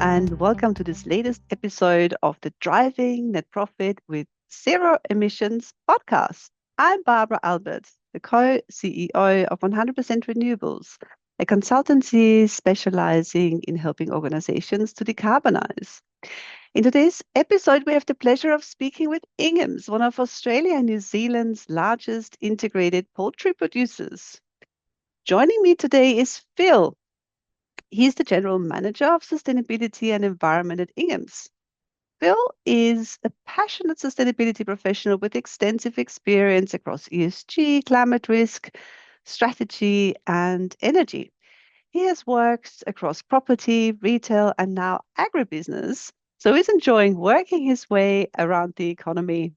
and welcome to this latest episode of the Driving Net Profit with Zero Emissions podcast. I'm Barbara Albert, the co-CEO of 100% Renewables, a consultancy specializing in helping organizations to decarbonize. In today's episode, we have the pleasure of speaking with Inghams, one of Australia and New Zealand's largest integrated poultry producers. Joining me today is Phil. He's the General Manager of Sustainability and Environment at Inghams. Phil is a passionate sustainability professional with extensive experience across ESG, climate risk, strategy, and energy. He has worked across property, retail, and now agribusiness, so he's enjoying working his way around the economy.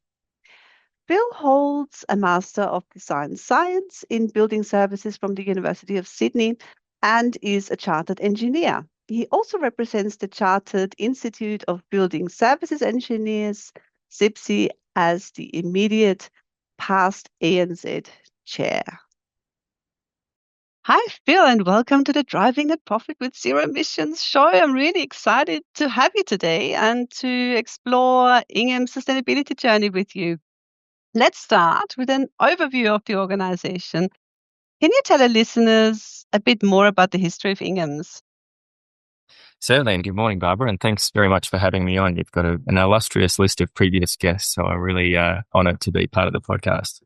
Phil holds a Master of Design Science in Building Services from the University of Sydney and is a chartered engineer. He also represents the Chartered Institute of Building Services Engineers, SIBSE, as the immediate past ANZ chair. Hi, Phil, and welcome to the Driving Net Profit with Zero Emissions show. I'm really excited to have you today and to explore Ingham's sustainability journey with you. Let's start with an overview of the organization. Can you tell our listeners a bit more about the history of Inghams? Certainly, and good morning, Barbara, and thanks very much for having me on. You've got an illustrious list of previous guests, so I'm really honoured to be part of the podcast.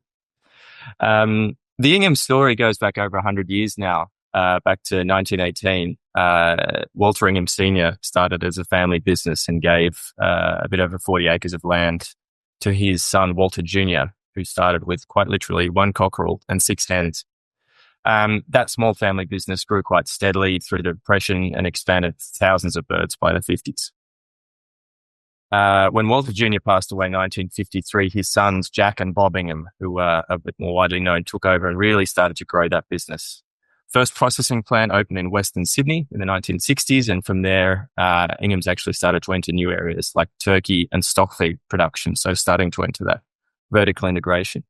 The Ingham story goes back over 100 years now, back to 1918. Walter Ingham Sr. started as a family business and gave a bit over 40 acres of land to his son, Walter Jr., who started with quite literally one cockerel and 6 hens. That small family business grew quite steadily through the Depression and expanded thousands of birds by the 50s. When Walter Jr. passed away in 1953, his sons, Jack and Bob Ingham, who were a bit more widely known, took over and really started to grow that business. First processing plant opened in Western Sydney in the 1960s, and from there, Inghams actually started to enter new areas like turkey and stock feed production, so starting to enter that vertical integration.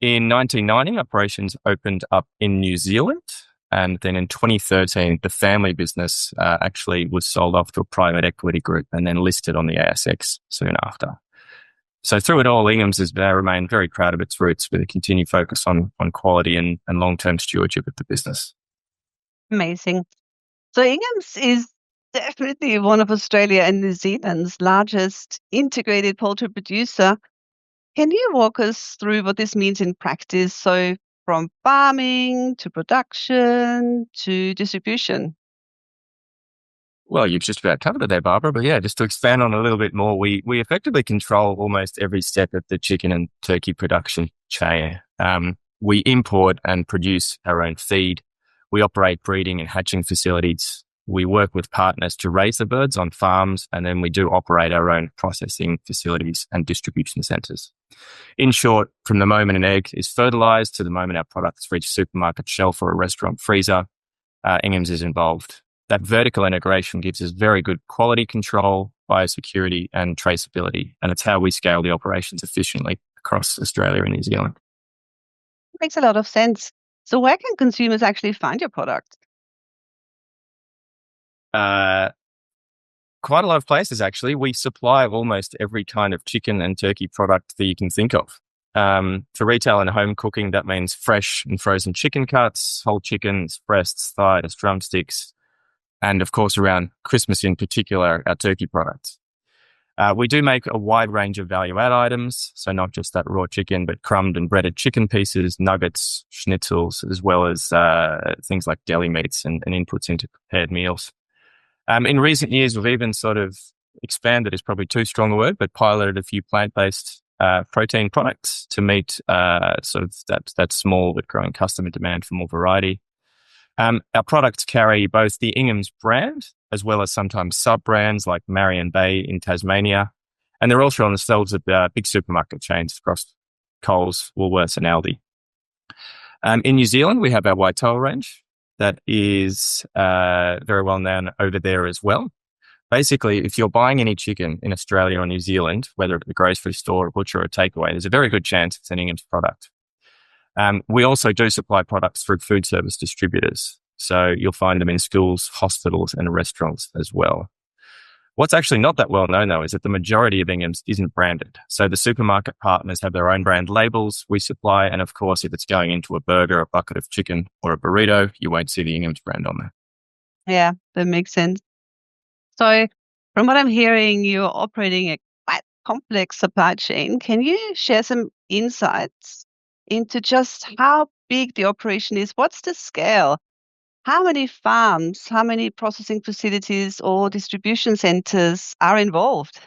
In 1990, operations opened up in New Zealand, and then in 2013, the family business actually was sold off to a private equity group and then listed on the ASX soon after. So through it all, Inghams has remained very proud of its roots with a continued focus on quality and long-term stewardship of the business. Amazing. So Inghams is definitely one of Australia and New Zealand's largest integrated poultry producer. Can you walk us through what this means in practice? So from farming to production to distribution. Well, you've just about covered it there, Barbara. But yeah, just to expand on a little bit more, we effectively control almost every step of the chicken and turkey production chain. We import and produce our own feed. We operate breeding and hatching facilities. We work with partners to raise the birds on farms, and then we do operate our own processing facilities and distribution centres. In short, from the moment an egg is fertilised to the moment our products reach a supermarket shelf or a restaurant freezer, Inghams is involved. That vertical integration gives us very good quality control, biosecurity and traceability, and it's how we scale the operations efficiently across Australia and New Zealand. Makes a lot of sense. So where can consumers actually find your product? Quite a lot of places, actually. We supply almost every kind of chicken and turkey product that you can think of. For retail and home cooking, that means fresh and frozen chicken cuts, whole chickens, breasts, thighs, drumsticks, and of course, around Christmas in particular, our turkey products. We do make a wide range of value-add items, so not just that raw chicken, but crumbed and breaded chicken pieces, nuggets, schnitzels, as well as things like deli meats and inputs into prepared meals. In recent years, we've even sort of expanded, is probably too strong a word, but piloted a few plant-based protein products to meet sort of that small but growing customer demand for more variety. Our products carry both the Inghams brand as well as sometimes sub-brands like Marion Bay in Tasmania. And they're also on the shelves of big supermarket chains across Coles, Woolworths and Aldi. In New Zealand, we have our Waitoa range that is very well known over there as well. Basically, if you're buying any chicken in Australia or New Zealand, whether at the grocery store, a butcher or a takeaway, there's a very good chance it's an Inghams product. We also do supply products through food service distributors. So you'll find them in schools, hospitals, and restaurants as well. What's actually not that well known, though, is that the majority of Inghams isn't branded. So the supermarket partners have their own brand labels we supply. And of course, if it's going into a burger, a bucket of chicken, or a burrito, you won't see the Inghams brand on there. Yeah, that makes sense. So from what I'm hearing, you're operating a quite complex supply chain. Can you share some insights into just how big the operation is? What's the scale? How many farms, how many processing facilities or distribution centers are involved?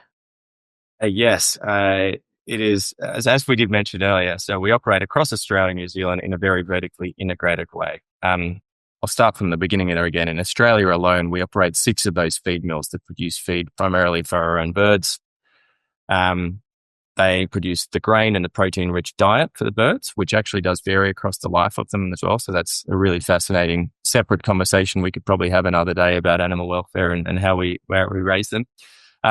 Yes, it is, as we did mention earlier. So we operate across Australia and New Zealand in a very vertically integrated way. I'll start from the beginning there again. In Australia alone, we operate 6 of those feed mills that produce feed primarily for our own birds. They produce the grain and the protein-rich diet for the birds, which actually does vary across the life of them as well. So that's a really fascinating separate conversation we could probably have another day about animal welfare and how we raise them.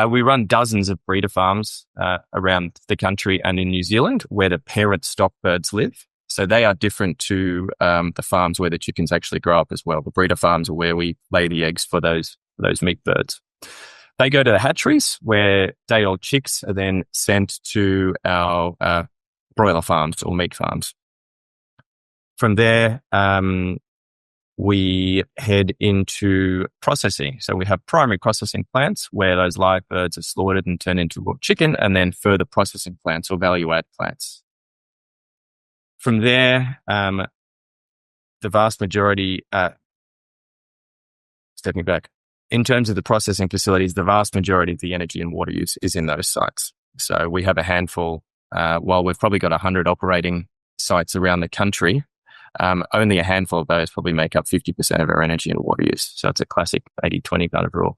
We run dozens of breeder farms around the country and in New Zealand where the parent stock birds live. So they are different to the farms where the chickens actually grow up as well. The breeder farms are where we lay the eggs for those meat birds. They go to the hatcheries where day-old chicks are then sent to our broiler farms or meat farms. From there, we head into processing. So we have primary processing plants where those live birds are slaughtered and turned into raw chicken, and then further processing plants or value-add plants. From there, the vast majority, stepping back, in terms of the processing facilities, the vast majority of the energy and water use is in those sites. So we have a handful, while we've probably got 100 operating sites around the country, only a handful of those probably make up 50% of our energy and water use. So it's a classic 80-20 kind of rule.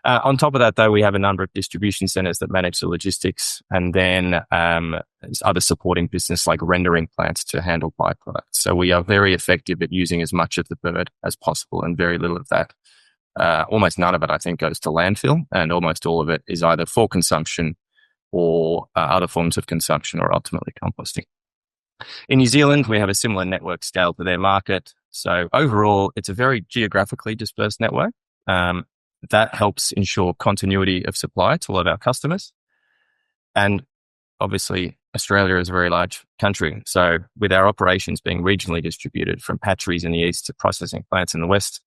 On top of that, though, we have a number of distribution centers that manage the logistics, and then there's other supporting business like rendering plants to handle byproducts. So we are very effective at using as much of the bird as possible, and very little of that. Almost none of it, I think, goes to landfill, and almost all of it is either for consumption or other forms of consumption or ultimately composting. In New Zealand, we have a similar network scale to their market. So overall, it's a very geographically dispersed network. That helps ensure continuity of supply to all of our customers. And obviously, Australia is a very large country. So with our operations being regionally distributed from hatcheries in the east to processing plants in the west,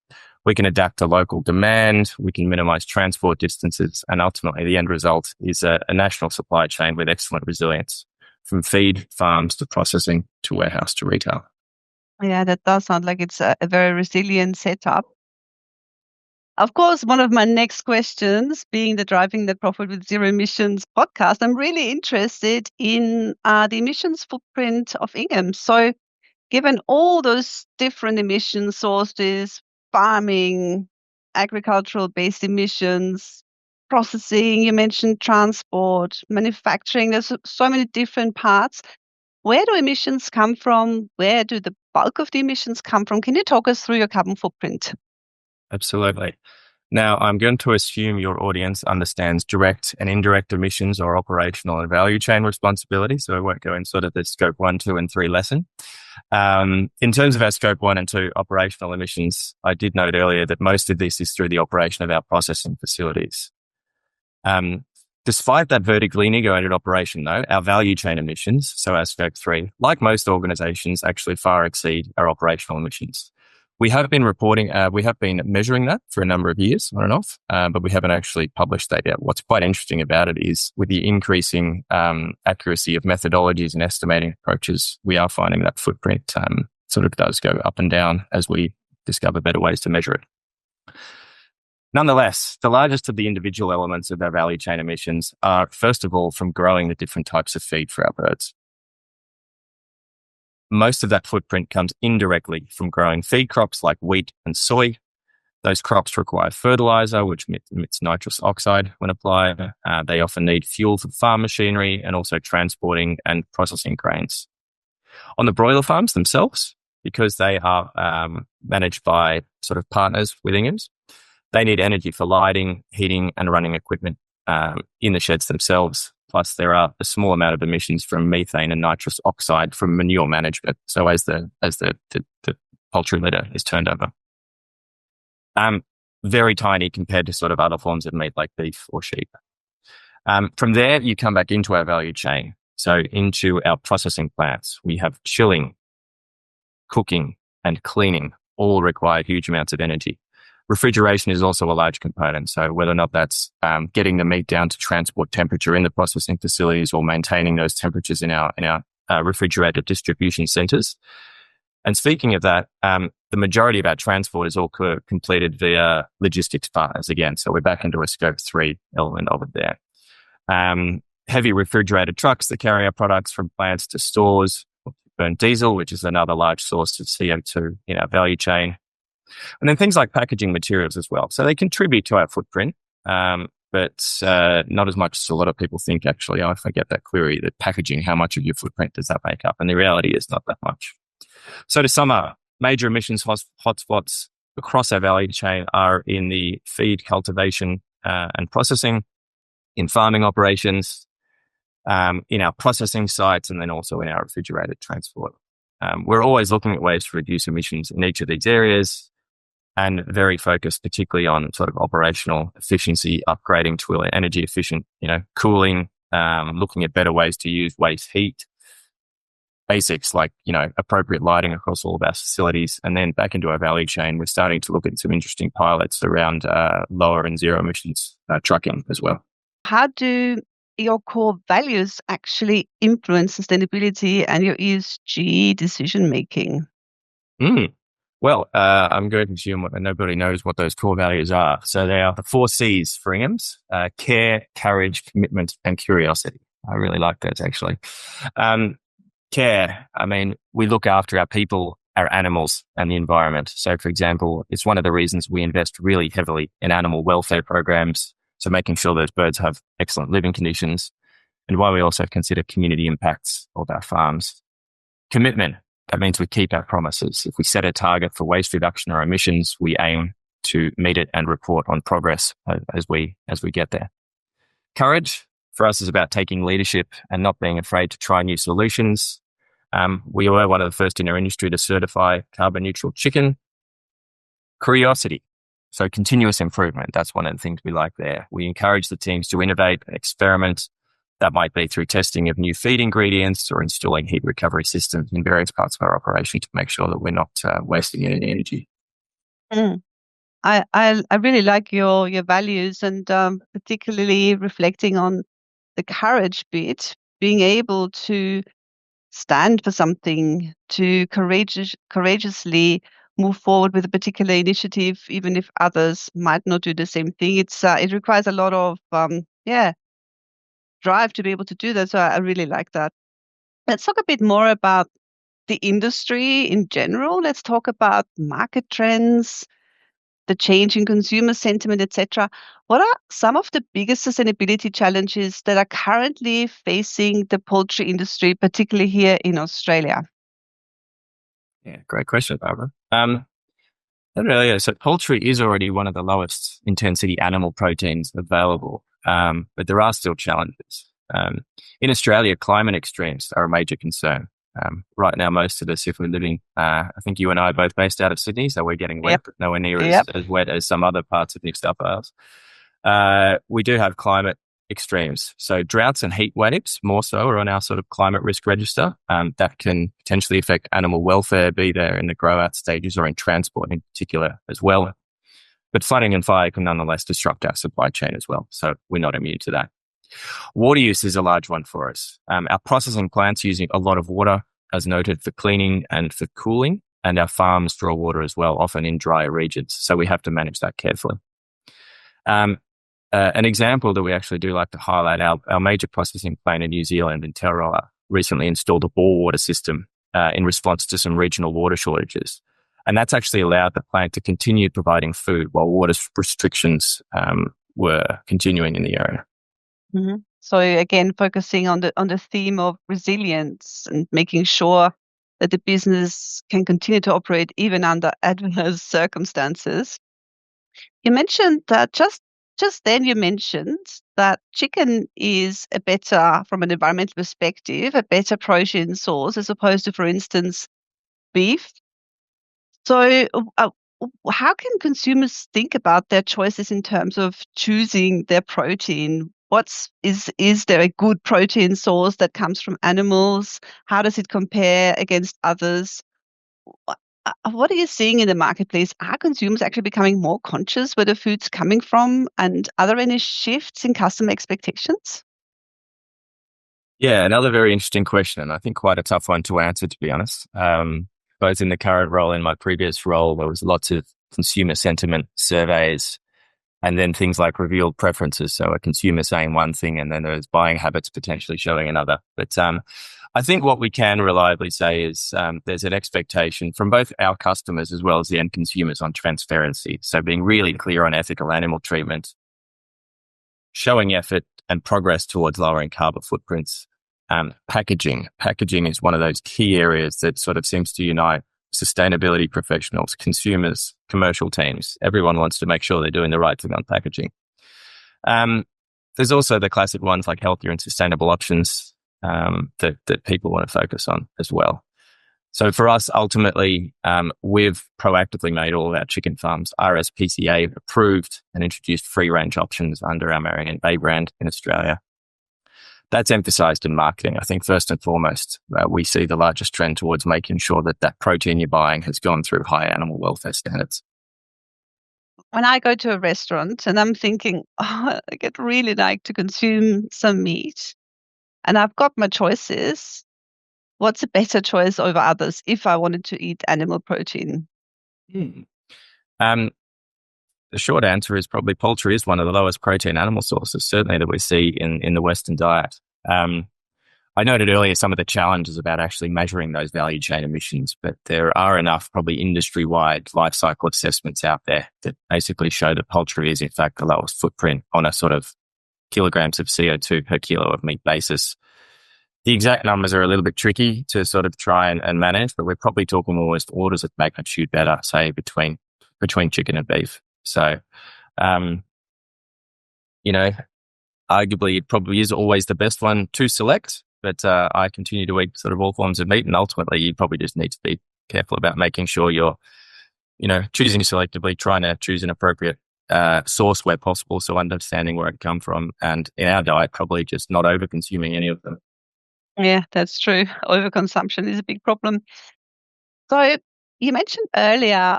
we can adapt to local demand, we can minimize transport distances, and ultimately the end result is a national supply chain with excellent resilience from feed farms to processing to warehouse to retail. Yeah, that does sound like it's a very resilient setup. Of course, one of my next questions, being the Driving the Profit with Zero Emissions podcast, I'm really interested in the emissions footprint of Ingham. So given all those different emission sources, farming, agricultural-based emissions, processing, you mentioned transport, manufacturing, there's so many different parts. Where do emissions come from? Where do the bulk of the emissions come from? Can you talk us through your carbon footprint? Absolutely. Now, I'm going to assume your audience understands direct and indirect emissions or operational and value chain responsibility. So I won't go in sort of the scope 1, 2, and 3 lesson. In terms of our scope 1 and 2 operational emissions, I did note earlier that most of this is through the operation of our processing facilities. Despite that vertically integrated operation, though, our value chain emissions, so our scope 3, like most organizations, actually far exceed our operational emissions. We have been measuring that for a number of years on and off, but we haven't actually published that yet. What's quite interesting about it is with the increasing accuracy of methodologies and estimating approaches, we are finding that footprint sort of does go up and down as we discover better ways to measure it. Nonetheless, the largest of the individual elements of our value chain emissions are, first of all, from growing the different types of feed for our birds. Most of that footprint comes indirectly from growing feed crops like wheat and soy. Those crops require fertilizer, which emits nitrous oxide when applied. They often need fuel for farm machinery and also transporting and processing grains. On the broiler farms themselves, because they are managed by sort of partners with Inghams, they need energy for lighting, heating, and running equipment in the sheds themselves. Plus, there are a small amount of emissions from methane and nitrous oxide from manure management. So as the poultry litter is turned over. Very tiny compared to sort of other forms of meat like beef or sheep. From there, you come back into our value chain. So into our processing plants, we have chilling, cooking, and cleaning all require huge amounts of energy. Refrigeration is also a large component. So whether or not that's getting the meat down to transport temperature in the processing facilities or maintaining those temperatures in our refrigerated distribution centers. And speaking of that, the majority of our transport is all completed via logistics partners again. So we're back into a scope 3 element of it there. Heavy refrigerated trucks that carry our products from plants to stores, burn diesel, which is another large source of CO2 in our value chain. And then things like packaging materials as well. So they contribute to our footprint, but not as much as a lot of people think, actually. I get that query, that packaging, how much of your footprint does that make up? And the reality is not that much. So to sum up, major emissions hotspots across our value chain are in the feed cultivation and processing, in farming operations, in our processing sites, and then also in our refrigerated transport. We're always looking at ways to reduce emissions in each of these areas, and very focused particularly on sort of operational efficiency, upgrading to energy efficient, cooling, looking at better ways to use waste heat, basics like, appropriate lighting across all of our facilities. And then back into our value chain, we're starting to look at some interesting pilots around lower and zero emissions trucking as well. How do your core values actually influence sustainability and your ESG decision making? Well, I'm going to assume nobody knows what those core values are. So they are the 4 C's for Inghams: care, courage, commitment, and curiosity. I really like those, actually. Care, we look after our people, our animals, and the environment. So, for example, it's one of the reasons we invest really heavily in animal welfare programs, so making sure those birds have excellent living conditions, and why we also consider community impacts of our farms. Commitment, that means we keep our promises. If we set a target for waste reduction or emissions, we aim to meet it and report on progress as we get there. Courage, for us, is about taking leadership and not being afraid to try new solutions. We were one of the first in our industry to certify carbon neutral chicken. Curiosity, so continuous improvement. That's one of the things we like there. We encourage the teams to innovate and experiment. That might be through testing of new feed ingredients or installing heat recovery systems in various parts of our operation to make sure that we're not wasting any energy. I really like your values, and particularly reflecting on the courage bit, being able to stand for something, to courageously move forward with a particular initiative, even if others might not do the same thing. It requires a lot of drive to be able to do that. So I really like that. Let's talk a bit more about the industry in general. Let's talk about market trends, the change in consumer sentiment, etc. What are some of the biggest sustainability challenges that are currently facing the poultry industry, particularly here in Australia? Yeah, great question, Barbara. So poultry is already one of the lowest intensity animal proteins available, but there are still challenges. In Australia, climate extremes are a major concern. Right now, most of us, if we're living, I think you and I are both based out of Sydney, so we're getting wet, but nowhere near as wet as some other parts of New South Wales. We do have climate extremes. So droughts and heat waves more so are on our sort of climate risk register. That can potentially affect animal welfare, be there in the grow out stages or in transport in particular as well. But flooding and fire can nonetheless disrupt our supply chain as well. So we're not immune to that. Water use is a large one for us. Our processing plants using a lot of water, as noted, for cleaning and for cooling, and our farms draw water as well, often in drier regions. So we have to manage that carefully. An example that we actually do like to highlight, our major processing plant in New Zealand, in Tauranga, recently installed a bore water system in response to some regional water shortages. And that's actually allowed the plant to continue providing food while water restrictions were continuing in the area. Mm-hmm. So again, focusing on the theme of resilience and making sure that the business can continue to operate even under adverse circumstances. You mentioned that just then you mentioned that chicken is a better, from an environmental perspective, a better protein source as opposed to, for instance, beef. So how can consumers think about their choices in terms of choosing their protein? Is there a good protein source that comes from animals? How does it compare against others? What are you seeing in the marketplace? Are consumers actually becoming more conscious where the food's coming from? And are there any shifts in customer expectations? Yeah, another very interesting question, and I think quite a tough one to answer, to be honest. Both in the current role and my previous role, there was lots of consumer sentiment surveys and then things like revealed preferences. So a consumer saying one thing and then there's buying habits potentially showing another. But I think what we can reliably say is there's an expectation from both our customers as well as the end consumers on transparency. So being really clear on ethical animal treatment, showing effort and progress towards lowering carbon footprints. Packaging. Packaging is one of those key areas that sort of seems to unite sustainability professionals, consumers, commercial teams. Everyone wants to make sure they're doing the right thing on packaging. There's also the classic ones like healthier and sustainable options that people want to focus on as well. So for us, ultimately, we've proactively made all of our chicken farms RSPCA approved and introduced free range options under our Marion Bay brand in Australia. That's emphasized in marketing. I think first and foremost, we see the largest trend towards making sure that that protein you're buying has gone through high animal welfare standards. When I go to a restaurant and I'm thinking, oh, I get really like to consume some meat and I've got my choices, what's a better choice over others if I wanted to eat animal protein? The short answer is probably poultry is one of the lowest protein animal sources, certainly that we see in the Western diet. I noted earlier some of the challenges about actually measuring those value chain emissions, but there are enough probably industry-wide life cycle assessments out there that basically show that poultry is in fact the lowest footprint on a sort of kilograms of CO2 per kilo of meat basis. The exact numbers are a little bit tricky to sort of try and manage, but we're probably talking almost orders of magnitude better, say between chicken and beef. So, arguably it probably is always the best one to select, but I continue to eat sort of all forms of meat, and ultimately you probably just need to be careful about making sure you're, choosing selectively, trying to choose an appropriate source where possible, so understanding where it come from, and in our diet, probably just not over consuming any of them. Yeah, that's true. Overconsumption is a big problem. So you mentioned earlier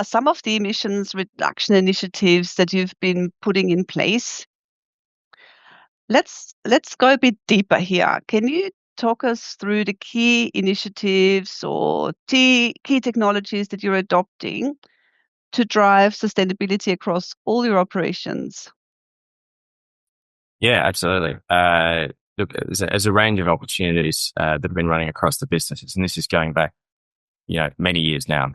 some of the emissions reduction initiatives that you've been putting in place. Let's go a bit deeper here. Can you talk us through the key initiatives or key technologies that you're adopting to drive sustainability across all your operations? Yeah, absolutely. Look, there's a range of opportunities that have been running across the businesses, and this is going back, many years now.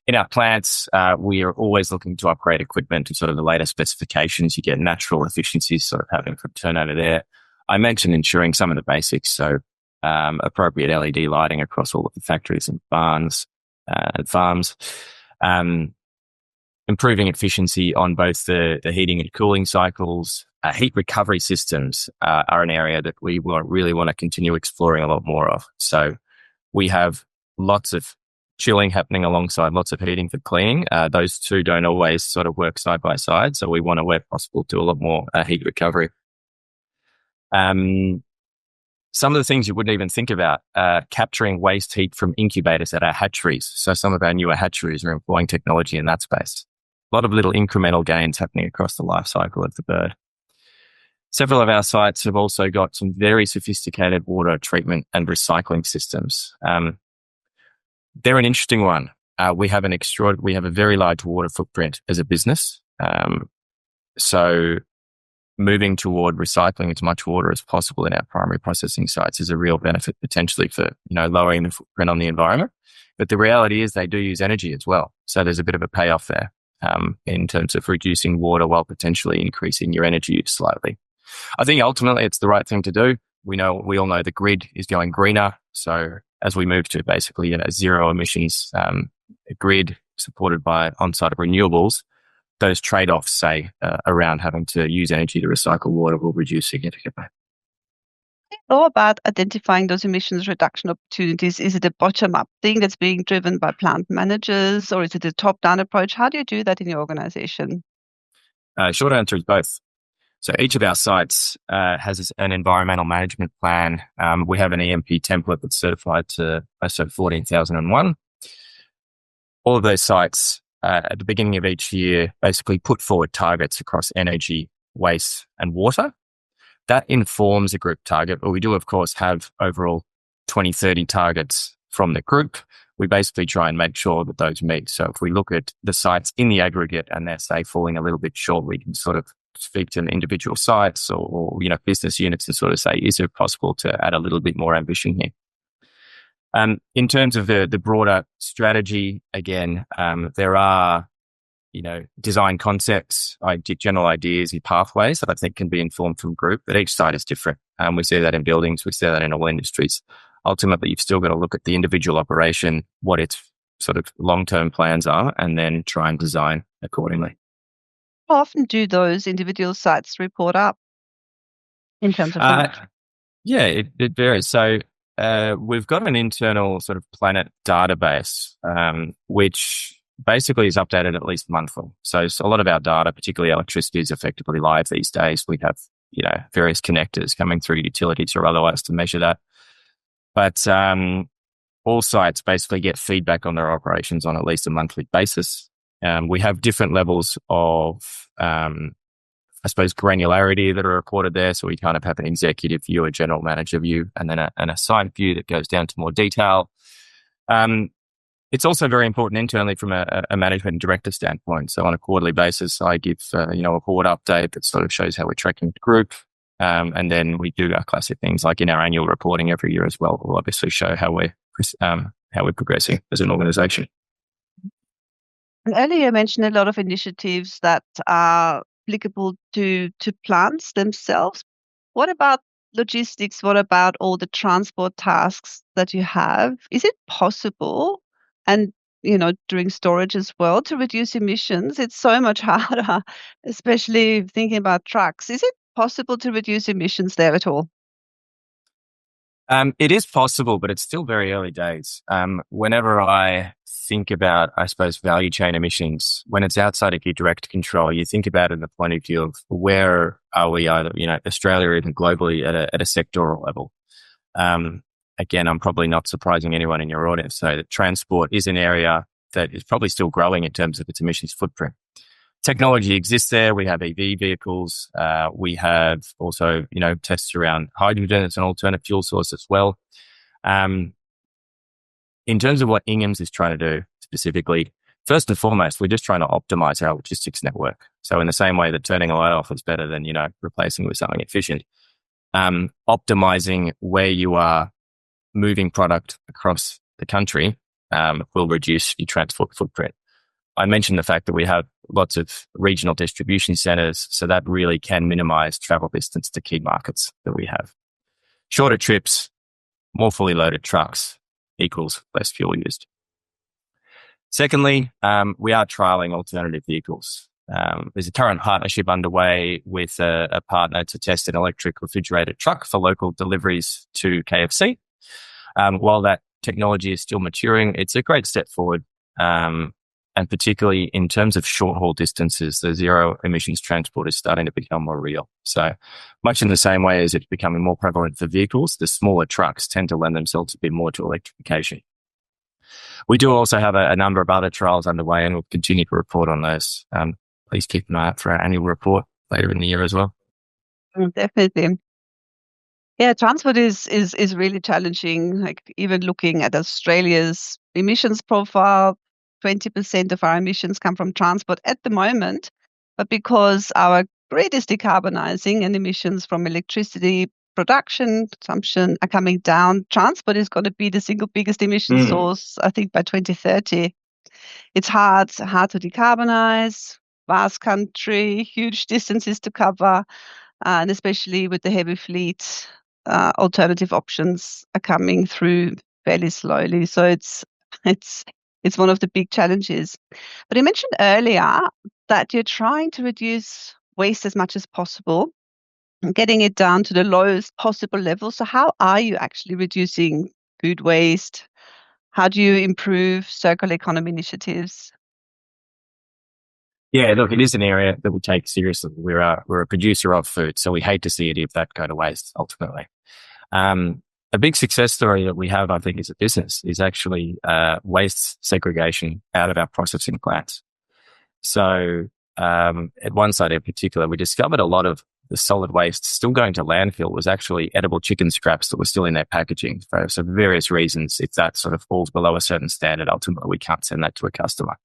In our plants, we are always looking to upgrade equipment to sort of the latest specifications. You get natural efficiencies sort of happening from turnover there. I mentioned ensuring some of the basics, so appropriate LED lighting across all of the factories and barns and farms. Improving efficiency on both the heating and cooling cycles. Heat recovery systems are an area that we really want to continue exploring a lot more of. So we have lots of chilling happening alongside lots of heating for cleaning. Those two don't always sort of work side by side. So we want to, where possible, do a lot more heat recovery. Some of the things you wouldn't even think about, capturing waste heat from incubators at our hatcheries. So some of our newer hatcheries are employing technology in that space. A lot of little incremental gains happening across the life cycle of the bird. Several of our sites have also got some very sophisticated water treatment and recycling systems. They're an interesting one. We have a very large water footprint as a business. So moving toward recycling as much water as possible in our primary processing sites is a real benefit potentially for, lowering the footprint on the environment. But the reality is they do use energy as well. So there's a bit of a payoff there in terms of reducing water while potentially increasing your energy use slightly. I think ultimately it's the right thing to do. We all know the grid is going greener. So as we move to basically zero emissions grid supported by on-site renewables, those trade-offs, say, around having to use energy to recycle water will reduce significantly. How about identifying those emissions reduction opportunities? Is it a bottom-up thing that's being driven by plant managers, or is it a top-down approach? How do you do that in your organization? Short answer is both. So each of our sites has an environmental management plan. We have an EMP template that's certified to ISO 14001. All of those sites at the beginning of each year basically put forward targets across energy, waste, and water. That informs a group target, but we do, of course, have overall 2030 targets from the group. We basically try and make sure that those meet. So if we look at the sites in the aggregate and they're, say, falling a little bit short, we can sort of speak to individual sites or business units and sort of say, is it possible to add a little bit more ambition here? In terms of the broader strategy, again, there are design concepts, general ideas and pathways that I think can be informed from group, but each site is different. We see that in buildings, we see that in all industries. Ultimately, you've still got to look at the individual operation, what its sort of long-term plans are, and then try and design accordingly. How often do those individual sites report up in terms of Yeah, it varies. So we've got an internal sort of planet database, which basically is updated at least monthly. So a lot of our data, particularly electricity, is effectively live these days. We have, various connectors coming through utilities or otherwise to measure that. But all sites basically get feedback on their operations on at least a monthly basis. We have different levels of, granularity that are recorded there. So we kind of have an executive view, a general manager view, and then a site view that goes down to more detail. It's also very important internally from a management and director standpoint. So on a quarterly basis, I give, a board update that sort of shows how we're tracking the group. And then we do our classic things like in our annual reporting every year as well. We'll obviously show how we're progressing as an organization. And earlier you mentioned a lot of initiatives that are applicable to plants themselves. What about logistics? What about all the transport tasks that you have? Is it possible, and during storage as well, to reduce emissions? It's so much harder, especially thinking about trucks. Is it possible to reduce emissions there at all? It is possible, but it's still very early days. Whenever I think about, I suppose, value chain emissions, when it's outside of your direct control, you think about it in the point of view of where are we either, Australia or even globally at a sectoral level. Again, I'm probably not surprising anyone in your audience. So that transport is an area that is probably still growing in terms of its emissions footprint. Technology exists there. We have EV vehicles. We have also, tests around hydrogen as an alternate fuel source as well. In terms of what Inghams is trying to do specifically, first and foremost, we're just trying to optimize our logistics network. So in the same way that turning a light off is better than, replacing with something efficient, optimizing where you are moving product across the country will reduce your transport footprint. I mentioned the fact that we have lots of regional distribution centers, so that really can minimize travel distance to key markets that we have. Shorter trips, more fully loaded trucks equals less fuel used. Secondly, we are trialing alternative vehicles. There's a current partnership underway with a partner to test an electric refrigerated truck for local deliveries to KFC. While that technology is still maturing, it's a great step forward. And particularly in terms of short haul distances, the zero emissions transport is starting to become more real. So much in the same way as it's becoming more prevalent for vehicles, the smaller trucks tend to lend themselves a bit more to electrification. We do also have a number of other trials underway, and we'll continue to report on those. Please keep an eye out for our annual report later in the year as well. Definitely. Yeah, transport is really challenging. Like even looking at Australia's emissions profile, 20% of our emissions come from transport at the moment, but because our grid is decarbonizing and emissions from electricity production, consumption are coming down, transport is going to be the single biggest emission source, I think, by 2030. It's hard to decarbonize, vast country, huge distances to cover, and especially with the heavy fleet, alternative options are coming through fairly slowly. So it's one of the big challenges. But you mentioned earlier that you're trying to reduce waste as much as possible. getting it down to the lowest possible level. So how are you actually reducing food waste? How do you improve circular economy initiatives? Yeah, look, it is an area that we take seriously. We're a producer of food, so we hate to see any of that go to waste ultimately. A big success story that we have, I think, as a business is actually waste segregation out of our processing plants. So at one site in particular, we discovered a lot of the solid waste still going to landfill was actually edible chicken scraps that were still in their packaging for various reasons. If that sort of falls below a certain standard, ultimately we can't send that to a customer.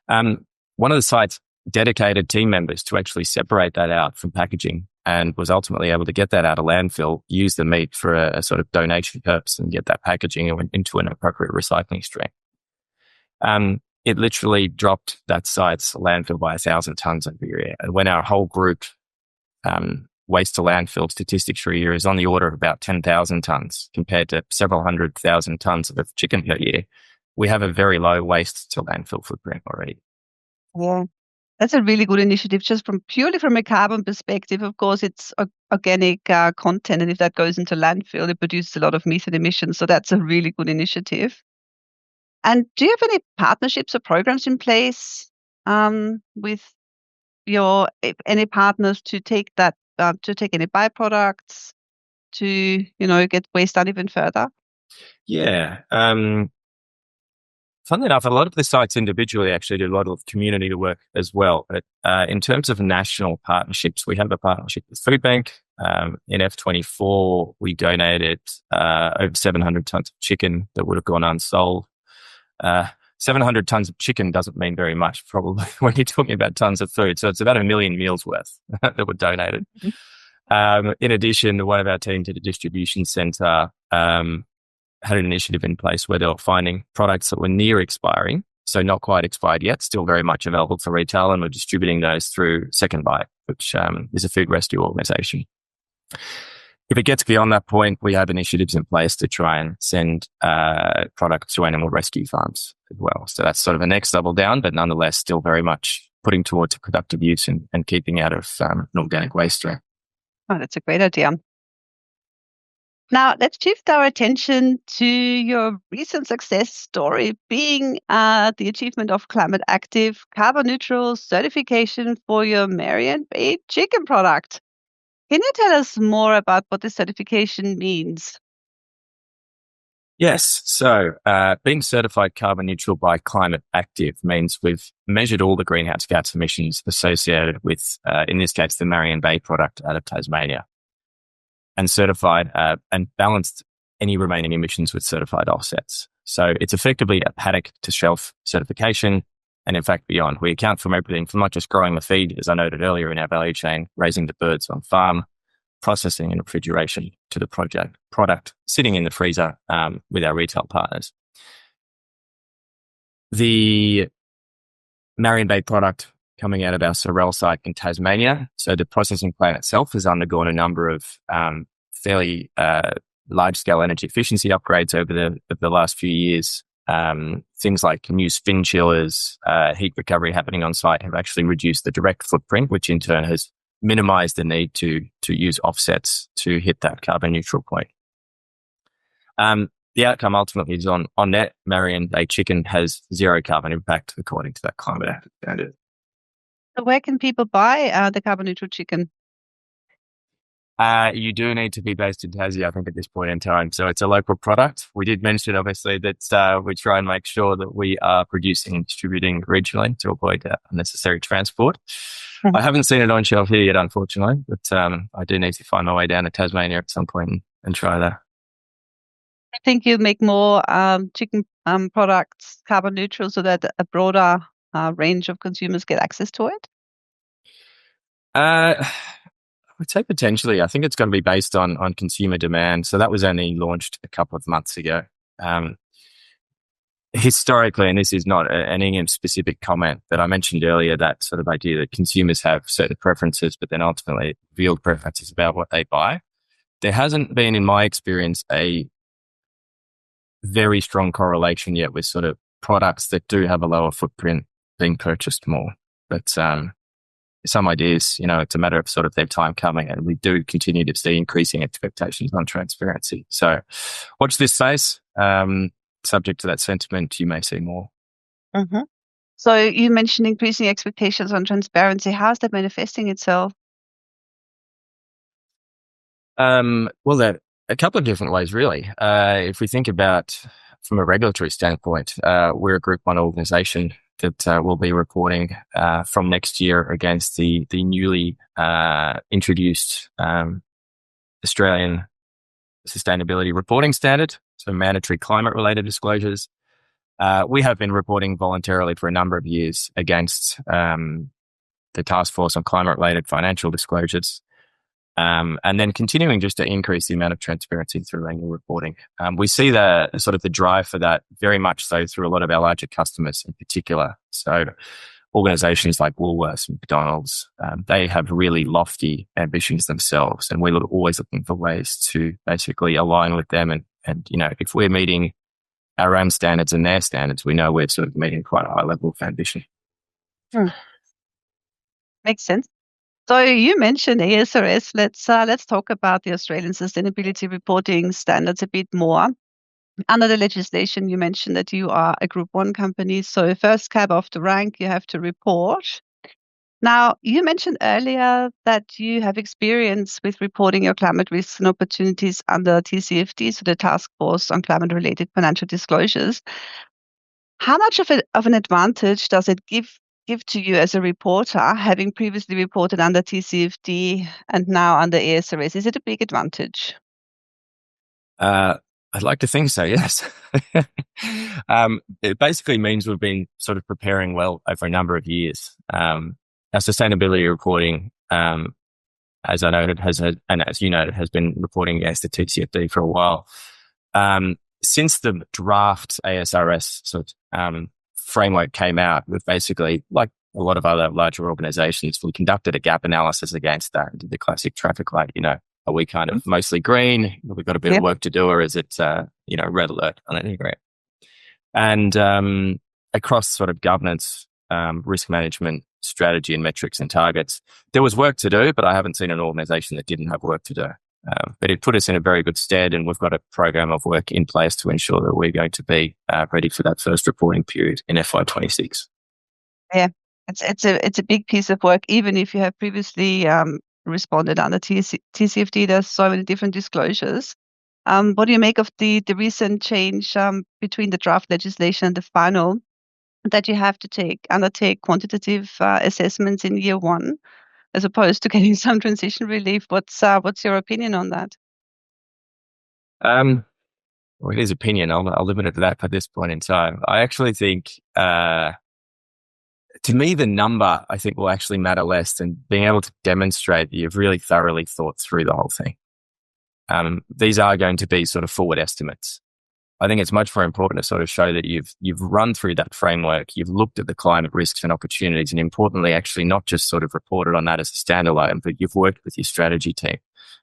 One of the site's dedicated team members to actually separate that out from packaging and was ultimately able to get that out of landfill, use the meat for a sort of donation purpose and get that packaging into an appropriate recycling stream. It literally dropped that site's landfill by 1,000 tonnes over a year. And when our whole group waste to landfill statistics for a year is on the order of about 10,000 tonnes compared to several 100,000 tonnes of chicken per year, we have a very low waste to landfill footprint already. Yeah, that's a really good initiative. Just purely from a carbon perspective, of course, it's organic content, and if that goes into landfill, it produces a lot of methane emissions. So that's a really good initiative. And do you have any partnerships or programs in place with any partners to take that to take any byproducts to get waste down even further? Yeah. Funnily enough, a lot of the sites individually actually do a lot of community work as well. But in terms of national partnerships, we have a partnership with Food Bank. In F24, we donated over 700 tonnes of chicken that would have gone unsold. 700 tonnes of chicken doesn't mean very much, probably, when you're talking about tonnes of food. So it's about 1 million meals worth that were donated. In addition, one of our teams at a distribution centre had an initiative in place where they were finding products that were near expiring, so not quite expired yet, still very much available for retail, and we're distributing those through Second Bite, which is a food rescue organisation. If it gets beyond that point, we have initiatives in place to try and send products to animal rescue farms as well. So that's sort of a next level down, but nonetheless still very much putting towards a productive use and keeping out of an organic waste stream. Oh, that's a great idea. Now, let's shift our attention to your recent success story, being the achievement of Climate Active carbon neutral certification for your Marion baked chicken product. Can you tell us more about what this certification means? Yes. So being certified carbon neutral by Climate Active means we've measured all the greenhouse gas emissions associated with, in this case, the Marion Bay product out of Tasmania, and certified and balanced any remaining emissions with certified offsets. So it's effectively a paddock to shelf certification, and in fact beyond. We account for everything from not just growing the feed, as I noted earlier in our value chain, raising the birds on farm, processing and refrigeration to the product sitting in the freezer with our retail partners. The Marion Bay product coming out of our Sorel site in Tasmania. So the processing plant itself has undergone a number of fairly large-scale energy efficiency upgrades over the last few years. Things like new spin chillers, heat recovery happening on site have actually reduced the direct footprint, which in turn has minimized the need to use offsets to hit that carbon neutral point. The outcome ultimately is on net, Marion Bay chicken has zero carbon impact according to that Climate Active standard. So where can people buy the carbon neutral chicken? You do need to be based in Tassie, I think, at this point in time. So it's a local product. We did mention, obviously, that we try and make sure that we are producing and distributing regionally to avoid unnecessary transport. Mm-hmm. I haven't seen it on shelf here yet, unfortunately, but I do need to find my way down to Tasmania at some point and try that. I think you'll make more chicken products carbon neutral so that a broader range of consumers get access to it? I would say potentially. I think it's going to be based on consumer demand. So that was only launched a couple of months ago. Historically, and this is not an Ingham specific comment, but I mentioned earlier that sort of idea that consumers have certain preferences, but then ultimately revealed preferences about what they buy. There hasn't been, in my experience, a very strong correlation yet with sort of products that do have a lower footprint being purchased more. But some ideas, it's a matter of sort of their time coming, and we do continue to see increasing expectations on transparency. So watch this space. Subject to that sentiment, you may see more. Mm-hmm. So you mentioned increasing expectations on transparency. How is that manifesting itself? Well, there a couple of different ways, really. If we think about from a regulatory standpoint, we're a Group 1 organisation that will be reporting from next year against the newly introduced Australian Sustainability Reporting Standard, so mandatory climate-related disclosures. We have been reporting voluntarily for a number of years against the Task Force on Climate-Related Financial Disclosures, and then continuing just to increase the amount of transparency through annual reporting. We see the sort of the drive for that very much so through a lot of our larger customers in particular. So organizations like Woolworths and McDonald's, they have really lofty ambitions themselves, and we're always looking for ways to basically align with them. And if we're meeting our own standards and their standards, we know we're sort of meeting quite a high level of ambition. Makes sense. So you mentioned ASRS. Let's talk about the Australian Sustainability Reporting Standards a bit more. Under the legislation, you mentioned that you are a Group 1 company, so first cab off the rank, you have to report. Now, you mentioned earlier that you have experience with reporting your climate risks and opportunities under TCFD, so the Task Force on Climate-Related Financial Disclosures. How much of an advantage does it give to you as a reporter, having previously reported under TCFD and now under ASRS? Is it a big advantage? I'd like to think so, yes. It basically means we've been sort of preparing well over a number of years. Our sustainability reporting, as I noted, and as you noted, has been reporting against the TCFD for a while. Since the draft ASRS sort of framework came out, we've basically, like a lot of other larger organizations, we conducted a gap analysis against that and did the classic traffic light, are we kind of mostly green? Have we got a bit of work to do, or is it, red alert on any rate? And across sort of governance, risk management, strategy and metrics and targets, there was work to do, but I haven't seen an organization that didn't have work to do. But it put us in a very good stead, and we've got a program of work in place to ensure that we're going to be ready for that first reporting period in FY26. Yeah, it's a big piece of work, even if you have previously responded under TCFD. There's so many different disclosures. What do you make of the recent change between the draft legislation and the final, that you have to undertake quantitative assessments in year one, as opposed to getting some transition relief? What's your opinion on that? Well, it is opinion. I'll limit it to that at this point in time. I actually think, to me, the number, I think, will actually matter less than being able to demonstrate that you've really thoroughly thought through the whole thing. These are going to be sort of forward estimates. I think it's much more important to sort of show that you've run through that framework, you've looked at the climate risks and opportunities, and importantly, actually not just sort of reported on that as a standalone, but you've worked with your strategy team,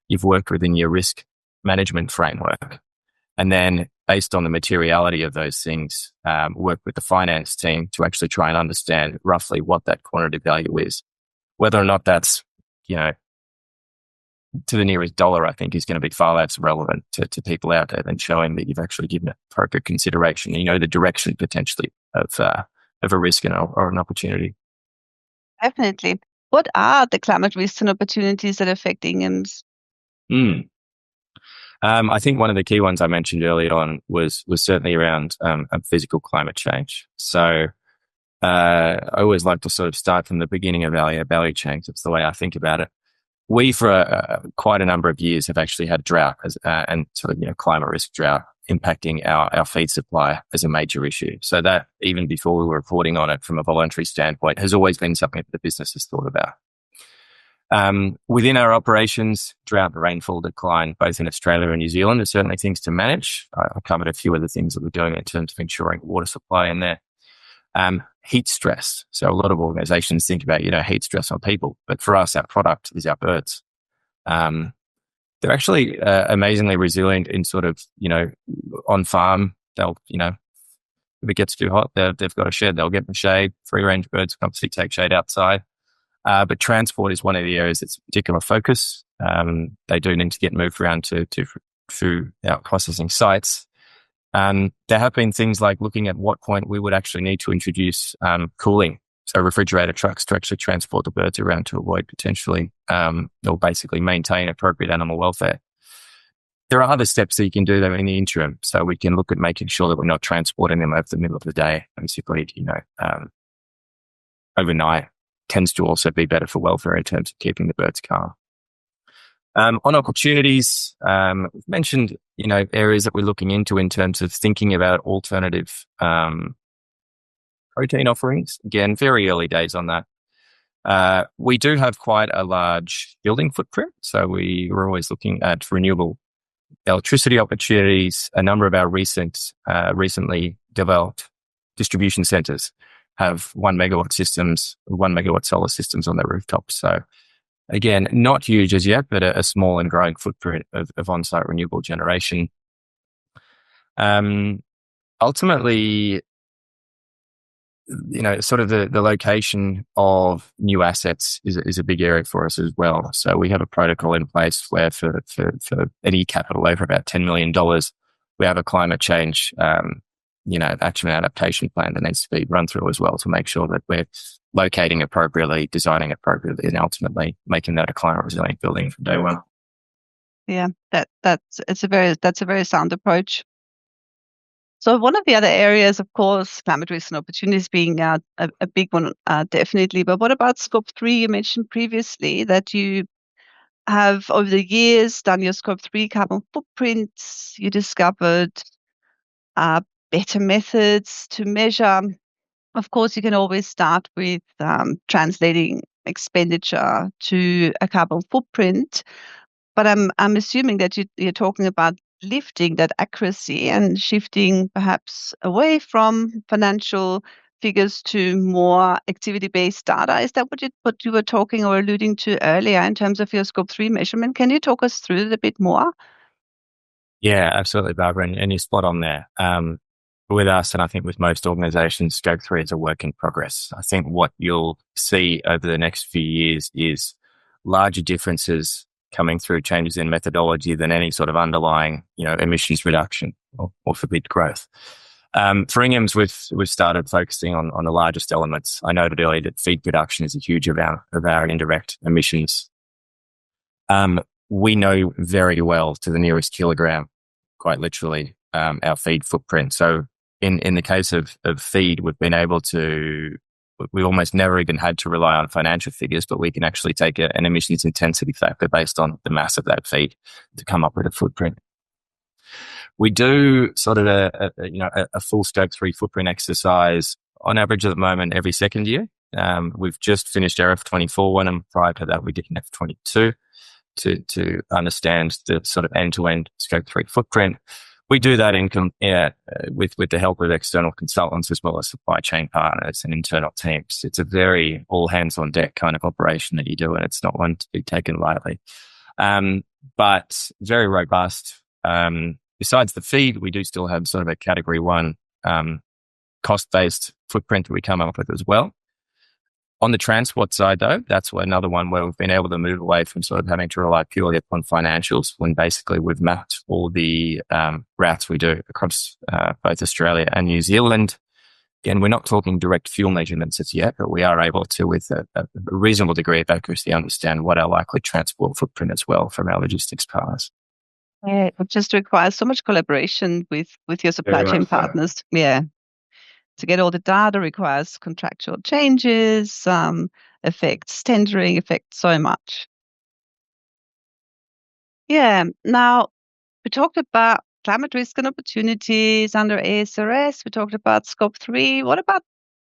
you've worked within your risk management framework, and then based on the materiality of those things, work with the finance team to actually try and understand roughly what that quantitative value is. Whether or not that's, to the nearest dollar, I think is going to be far less relevant to people out there than showing that you've actually given it appropriate consideration. The direction potentially of a risk or an opportunity. Definitely. What are the climate risks and opportunities that affect Inghams? I think one of the key ones I mentioned earlier on was certainly around physical climate change. So I always like to sort of start from the beginning of our value chain. That's the way I think about it. We, for quite a number of years, have actually had drought and sort of climate risk drought impacting our feed supply as a major issue. So that, even before we were reporting on it from a voluntary standpoint, has always been something that the business has thought about. Within our operations, drought and rainfall decline, both in Australia and New Zealand, are certainly things to manage. I covered a few of the things that we're doing in terms of ensuring water supply in there. Heat stress. So a lot of organizations think about, heat stress on people, but for us, our product is our birds. They're actually amazingly resilient in sort of, on farm. They'll, if it gets too hot, they've got a shed, they'll get in the shade. Free range birds obviously take shade outside. But transport is one of the areas that's a particular focus. They do need to get moved around to our processing sites. There have been things like looking at what point we would actually need to introduce cooling, so refrigerator trucks to actually transport the birds around to avoid potentially or basically maintain appropriate animal welfare. There are other steps that you can do though in the interim. So we can look at making sure that we're not transporting them over the middle of the day. Basically, overnight tends to also be better for welfare in terms of keeping the birds calm. On opportunities, we've mentioned, areas that we're looking into in terms of thinking about alternative protein offerings. Again, very early days on that. We do have quite a large building footprint. So we're always looking at renewable electricity opportunities. A number of our recently developed distribution centers have 1 megawatt solar systems on their rooftops. So again, not huge as yet, but a small and growing footprint of on-site renewable generation. Ultimately, sort of the location of new assets is a big area for us as well. So we have a protocol in place where for any capital over about $10 million, we have a climate change, action and adaptation plan that needs to be run through as well to make sure that we're locating appropriately, designing appropriately, and ultimately making that a climate resilient building from day one. Yeah, that's a very sound approach. So one of the other areas, of course, climate risk and opportunities being a big one, definitely. But what about Scope 3? You mentioned previously that you have, over the years, done your Scope 3 carbon footprints. You discovered better methods to measure. Of course, you can always start with translating expenditure to a carbon footprint. But I'm assuming that you're talking about lifting that accuracy and shifting perhaps away from financial figures to more activity-based data. Is that what you were talking or alluding to earlier in terms of your Scope 3 measurement? Can you talk us through it a bit more? Yeah, absolutely, Barbara, and you're spot on there. With us, and I think with most organizations, Scope 3 is a work in progress. I think what you'll see over the next few years is larger differences coming through changes in methodology than any sort of underlying, emissions reduction or forbid growth. For Inghams, we've started focusing on the largest elements. I noted earlier that feed production is a huge amount of our indirect emissions. We know very well to the nearest kilogram, quite literally, our feed footprint. So in the case of feed, we almost never even had to rely on financial figures, but we can actually take an emissions intensity factor based on the mass of that feed to come up with a footprint. We do sort of a full Scope 3 footprint exercise on average at the moment every second year. We've just finished our F24 one, and prior to that we did an F22 to understand the sort of end-to-end Scope 3 footprint. We do that with the help of external consultants as well as supply chain partners and internal teams. It's a very all hands on deck kind of operation that you do, and it's not one to be taken lightly. But very robust. Besides the feed, we do still have sort of a category 1 cost-based footprint that we come up with as well. On the transport side, though, that's another one where we've been able to move away from sort of having to rely purely upon financials when basically we've mapped all the routes we do across both Australia and New Zealand. Again, we're not talking direct fuel measurements as yet, but we are able to, with a reasonable degree of accuracy, understand what our likely transport footprint as well from our logistics partners. Yeah, it just requires so much collaboration with your supply chain partners. Yeah. To get all the data requires contractual changes, affects tendering, affects so much. Yeah. Now, we talked about climate risk and opportunities under ASRS. We talked about Scope 3. What about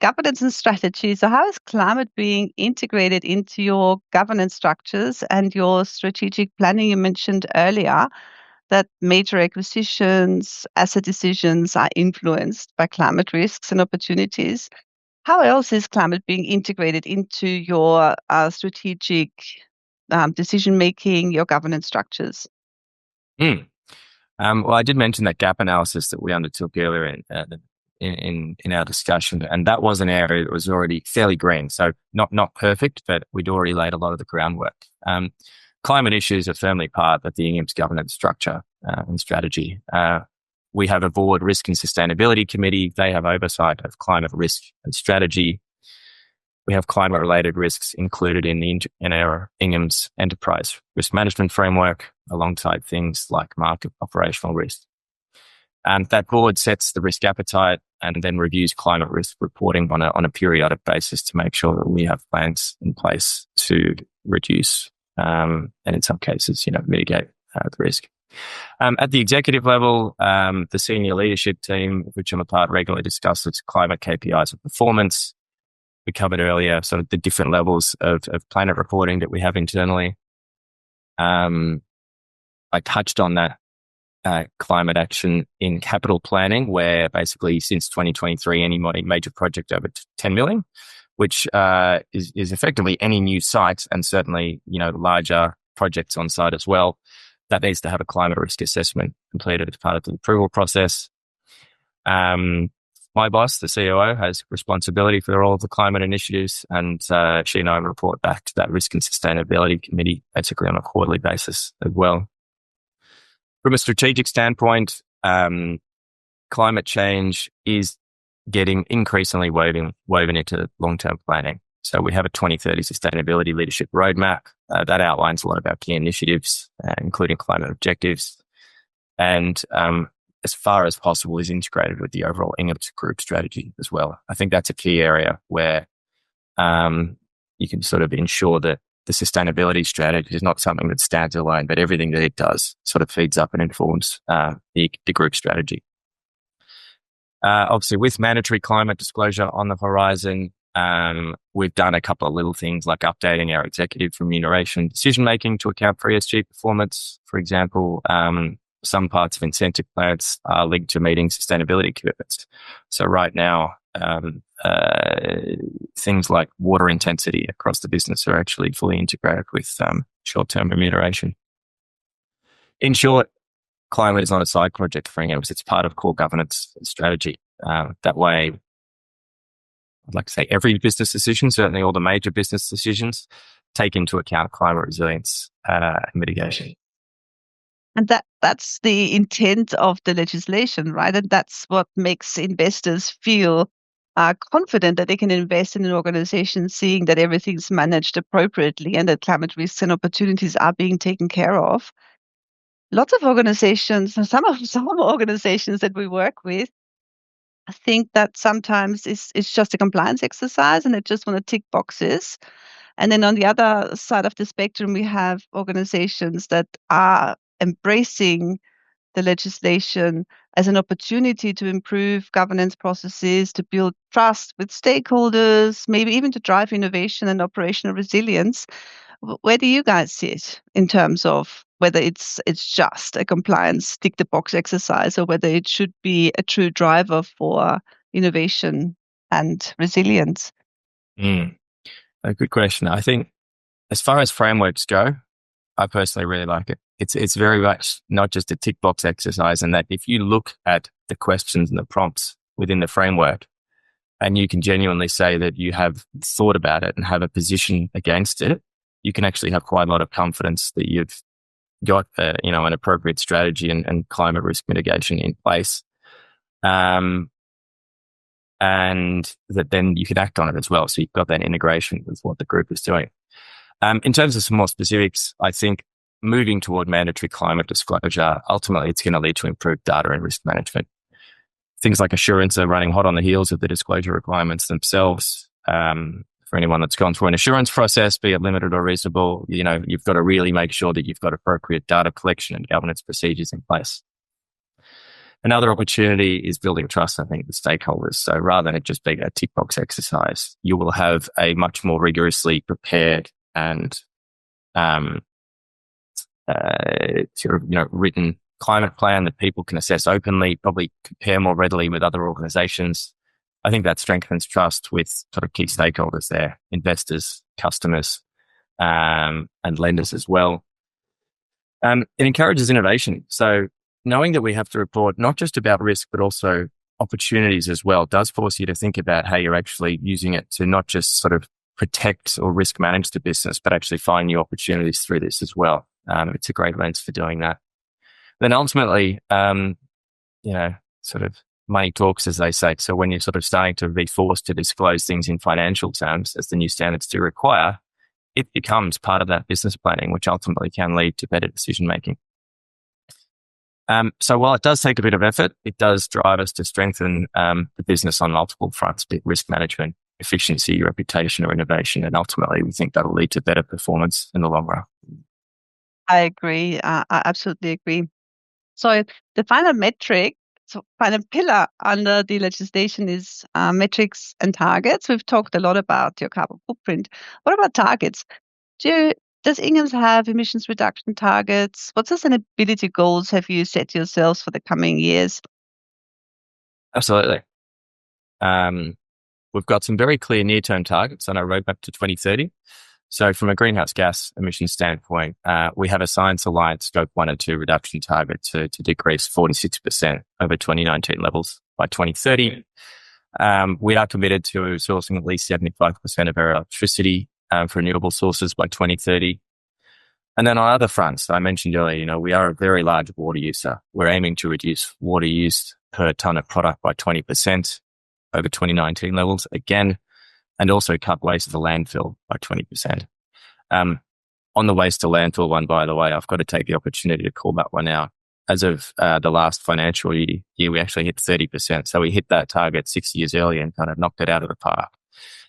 governance and strategy? So how is climate being integrated into your governance structures and your strategic planning? You mentioned earlier that major acquisitions, asset decisions are influenced by climate risks and opportunities. How else is climate being integrated into your strategic decision-making, your governance structures? Well, I did mention that gap analysis that we undertook earlier in our discussion, and that was an area that was already fairly green. So not perfect, but we'd already laid a lot of the groundwork. Climate issues are firmly part of the Inghams governance structure and strategy. We have a board risk and sustainability committee. They have oversight of climate risk and strategy. We have climate-related risks included in our Inghams enterprise risk management framework, alongside things like market operational risk. And that board sets the risk appetite and then reviews climate risk reporting on a periodic basis to make sure that we have plans in place to reduce and in some cases, mitigate the risk. At the executive level, the senior leadership team, of which I'm a part, regularly discusses climate KPIs and performance. We covered earlier sort of the different levels of planet reporting that we have internally. I touched on that climate action in capital planning, where basically since 2023, any major project over 10 million, which is effectively any new site, and certainly, larger projects on site as well, that needs to have a climate risk assessment completed as part of the approval process. My boss, the COO, has responsibility for all of the climate initiatives, and she and I report back to that risk and sustainability committee basically on a quarterly basis as well. From a strategic standpoint, climate change is getting increasingly woven into long-term planning. So we have a 2030 sustainability leadership roadmap that outlines a lot of our key initiatives, including climate objectives, and as far as possible is integrated with the overall Inghams group strategy as well. I think that's a key area where you can sort of ensure that the sustainability strategy is not something that stands alone, but everything that it does sort of feeds up and informs the group strategy. Obviously, with mandatory climate disclosure on the horizon, we've done a couple of little things like updating our executive remuneration decision-making to account for ESG performance. For example, some parts of incentive plans are linked to meeting sustainability commitments. So right now, things like water intensity across the business are actually fully integrated with short-term remuneration. In short, climate is not a side project for Inghams. It's part of core governance strategy. That way, I'd like to say every business decision, certainly all the major business decisions, take into account climate resilience and mitigation. And that's the intent of the legislation, right? And that's what makes investors feel confident that they can invest in an organization, seeing that everything's managed appropriately and that climate risks and opportunities are being taken care of. Lots of organizations, some organizations that we work with, I think that sometimes it's just a compliance exercise and they just want to tick boxes. And then on the other side of the spectrum, we have organizations that are embracing the legislation as an opportunity to improve governance processes, to build trust with stakeholders, maybe even to drive innovation and operational resilience. Where do you guys sit in terms of whether it's just a compliance tick the box exercise or whether it should be a true driver for innovation and resilience? A good question. I think as far as frameworks go, I personally really like it. It's very much not just a tick box exercise, and that if you look at the questions and the prompts within the framework and you can genuinely say that you have thought about it and have a position against it, you can actually have quite a lot of confidence that you've got an appropriate strategy and climate risk mitigation in place. And that then you could act on it as well. So you've got that integration with what the group is doing. In terms of some more specifics, I think moving toward mandatory climate disclosure, ultimately it's going to lead to improved data and risk management. Things like assurance are running hot on the heels of the disclosure requirements themselves. For anyone that's gone through an assurance process, be it limited or reasonable, you've got to really make sure that you've got appropriate data collection and governance procedures in place. Another opportunity is building trust, I think, with stakeholders. So rather than it just being a tick box exercise, you will have a much more rigorously prepared and written climate plan that people can assess openly, probably compare more readily with other organizations. I think that strengthens trust with sort of key stakeholders there, investors, customers, and lenders as well. It encourages innovation. So knowing that we have to report not just about risk, but also opportunities as well. It does force you to think about how you're actually using it to not just sort of protect or risk manage the business, but actually find new opportunities through this as well. It's a great lens for doing that. Then ultimately, sort of money talks, as they say. So when you're sort of starting to be forced to disclose things in financial terms, as the new standards do require, it becomes part of that business planning, which ultimately can lead to better decision making. So while it does take a bit of effort, it does drive us to strengthen the business on multiple fronts, be it risk management, efficiency, reputation, or innovation. And ultimately, we think that'll lead to better performance in the long run. I agree. I absolutely agree. So the final metric, so final pillar under the legislation is metrics and targets. We've talked a lot about your carbon footprint. What about targets? Does Inghams have emissions reduction targets? What sustainability goals have you set yourselves for the coming years? Absolutely. We've got some very clear near-term targets on our roadmap to 2030. So from a greenhouse gas emission standpoint, we have a Science Alliance Scope 1 and 2 reduction target to decrease 46% over 2019 levels by 2030. We are committed to sourcing at least 75% of our electricity for renewable sources by 2030. And then on other fronts, I mentioned earlier, we are a very large water user. We're aiming to reduce water use per tonne of product by 20% over 2019 levels again, and also cut waste to the landfill by 20%. On the waste to landfill one, by the way, I've got to take the opportunity to call that one out. As of the last financial year, we actually hit 30%. So we hit that target 6 years early and kind of knocked it out of the park.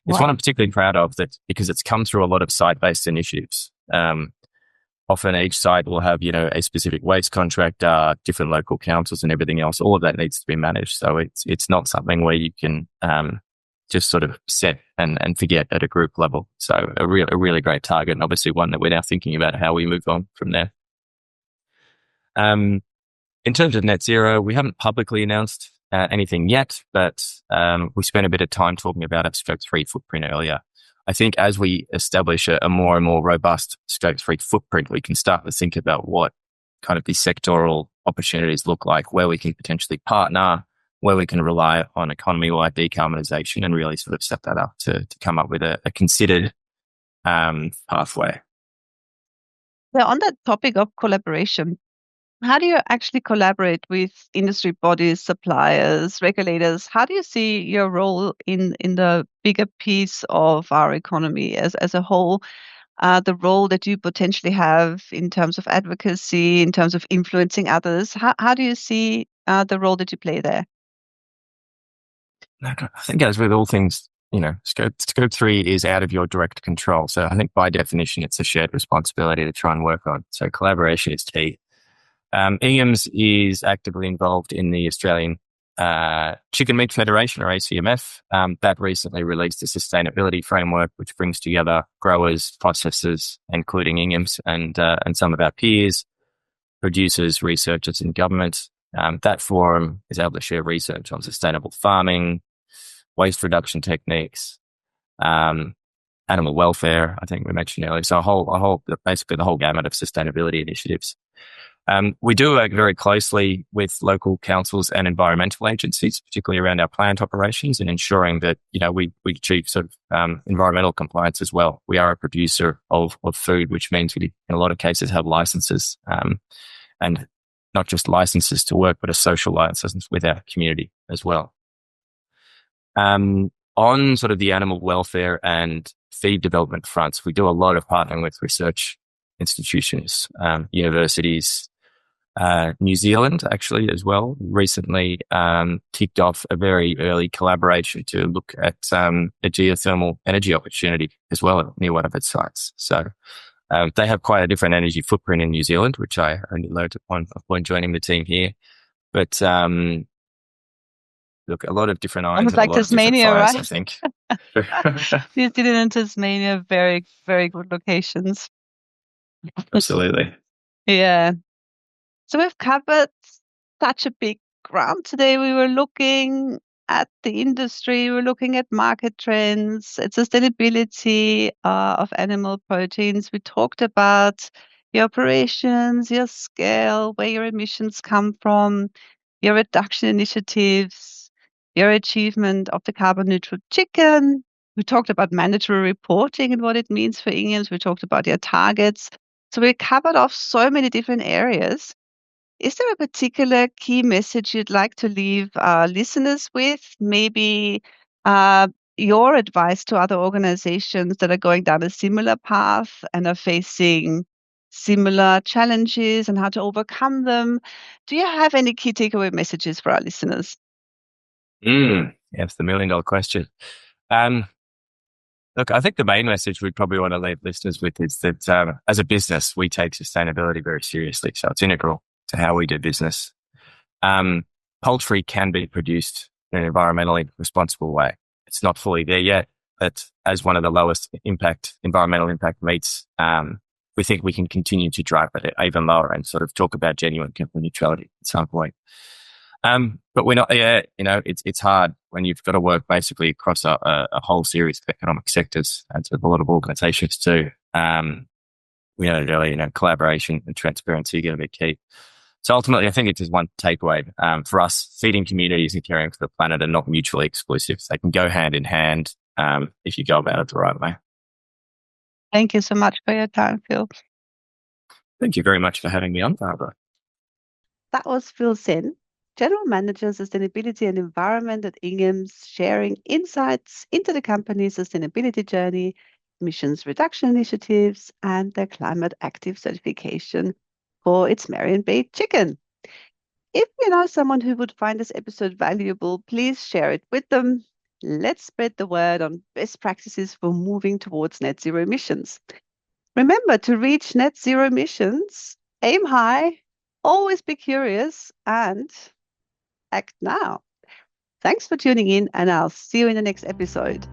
It's one I'm particularly proud of that because it's come through a lot of site-based initiatives. Often each site will have, a specific waste contractor, different local councils and everything else. All of that needs to be managed. So it's not something where you can just sort of set and forget at a group level. So a really great target, and obviously one that we're now thinking about how we move on from there. In terms of net zero, we haven't publicly announced anything yet, but we spent a bit of time talking about our Scope 3 footprint earlier. I think as we establish a more and more robust Scope 3 footprint, we can start to think about what kind of these sectoral opportunities look like, where we can potentially partner, where we can rely on economy-wide decarbonisation and really sort of set that up to come up with a considered pathway. Yeah, on that topic of collaboration, how do you actually collaborate with industry bodies, suppliers, regulators? How do you see your role in the bigger piece of our economy as a whole? The role that you potentially have in terms of advocacy, in terms of influencing others. How do you see the role that you play there? I think as with all things, Scope 3 is out of your direct control. So I think by definition, it's a shared responsibility to try and work on. So collaboration is key. Inghams is actively involved in the Australian Chicken Meat Federation, or ACMF. That recently released a sustainability framework, which brings together growers, processors, including Inghams and some of our peers, producers, researchers, and government. That forum is able to share research on sustainable farming, waste reduction techniques, animal welfare, I think we mentioned earlier. So basically the whole gamut of sustainability initiatives. We do work very closely with local councils and environmental agencies, particularly around our plant operations and ensuring that, we achieve sort of environmental compliance as well. We are a producer of food, which means we, in a lot of cases, have licenses, and not just licenses to work, but a social license with our community as well. On sort of the animal welfare and feed development fronts, we do a lot of partnering with research institutions, universities. New Zealand actually as well recently kicked off a very early collaboration to look at a geothermal energy opportunity as well near one of its sites. So they have quite a different energy footprint in New Zealand, which I only learned upon joining the team here. But look, a lot of different irons, like Tasmania, fires, right? I think. New Zealand and Tasmania, very, very good locations. Absolutely. Yeah. So we've covered such a big ground today. We were looking at the industry, we were looking at market trends, at sustainability of animal proteins. We talked about your operations, your scale, where your emissions come from, your reduction initiatives, your achievement of the carbon neutral chicken. We talked about mandatory reporting and what it means for Inghams. We talked about your targets. So we covered off so many different areas. Is there a particular key message you'd like to leave our listeners with? Maybe your advice to other organizations that are going down a similar path and are facing similar challenges and how to overcome them. Do you have any key takeaway messages for our listeners? That's the million-dollar question. Look, I think the main message we'd probably want to leave listeners with is that as a business, we take sustainability very seriously. So it's integral to how we do business. Poultry can be produced in an environmentally responsible way. It's not fully there yet, but as one of the lowest environmental impact meats, we think we can continue to drive it even lower and sort of talk about genuine carbon neutrality at some point. But we're not there. It's hard when you've got to work basically across a whole series of economic sectors and sort of a lot of organizations too. We know earlier, collaboration and transparency are going to be key. So ultimately, I think it's just one takeaway. For us, feeding communities and caring for the planet are not mutually exclusive. They can go hand in hand if you go about it the right way. Thank you so much for your time, Phil. Thank you very much for having me on, Barbara. That was Phil Senn, General Manager, Sustainability and Environment at Inghams, sharing insights into the company's sustainability journey, emissions reduction initiatives, and their climate active certification for its Marion baked chicken. If you know someone who would find this episode valuable, please share it with them. Let's spread the word on best practices for moving towards net zero emissions. Remember, to reach net zero emissions, aim high, always be curious, and act now. Thanks for tuning in, and I'll see you in the next episode.